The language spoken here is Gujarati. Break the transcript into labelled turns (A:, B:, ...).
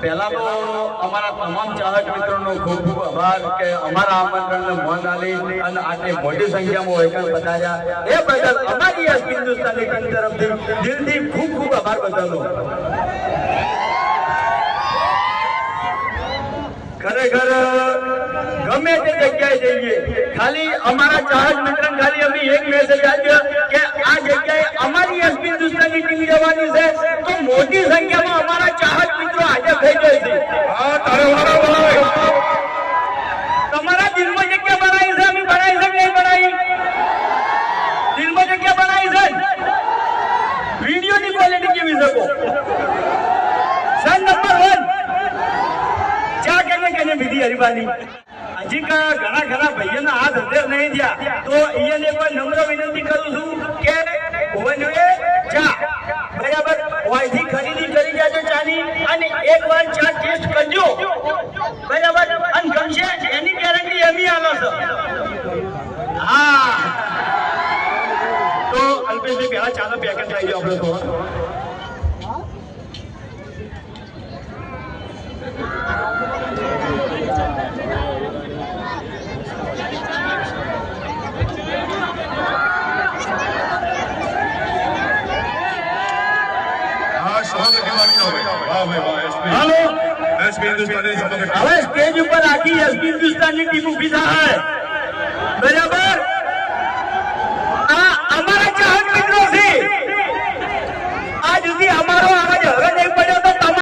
A: પહેલા તો અમારા તમામ ચાહક મિત્રોનો ખૂબ ખૂબ આભાર કે અમારા આમંત્રણને મોન આલી અને આટલી મોટી સંખ્યામાં વૈકલ પધાર્યા એ બદલ અમારી આ હિન્દુસ્તાની ટીમ તરફથી દિલથી ખૂબ ખૂબ આભાર બતાવું. ખરેખર ગમે તે જગ્યાએ જઈએ ખાલી અમારા ચાહક મિત્ર ખાલી અમે એક મેસેજ આપ્યો કે આ જગ્યાએ અમારી એસ હિન્દુસ્તાની ટીમ જવાની છે તો મોટી સંખ્યામાં અમારા ચાહક મિત્રો હાજર થઈ જાય છે. તમારા દિલમાં જગ્યા બનાવી છે, અમે બનાવી છે નહીં બનાવી? દિલમાં જગ્યા બનાવી છે. વિડીયોની ક્વોલિટી કેવી શકો? સન નંબર 1 ચા કેને વિધિ હરિબાની હજી ઘણા ભાઈઓના હાથ અંધેર નહીં થયા તો એને કોઈ નમ્ર વિનંતી કરું છું કે ચા બરાબર ઓયથી ખરીદી કરી જાજો ચાની અને એકવાર ચા ટેસ્ટ કરજો બરાબર અને ગમશે એની ગેરંટી એમી આલો છો. હા તો અલ્પેશભાઈ પહેલા ચાનો પેકેટ લઈ જાઓ આપણે તો. હવે સ્ટેજ ઉપર આખી એસપી હિન્દુસ્તાનની ટીમ ઉભી થાય બરાબર.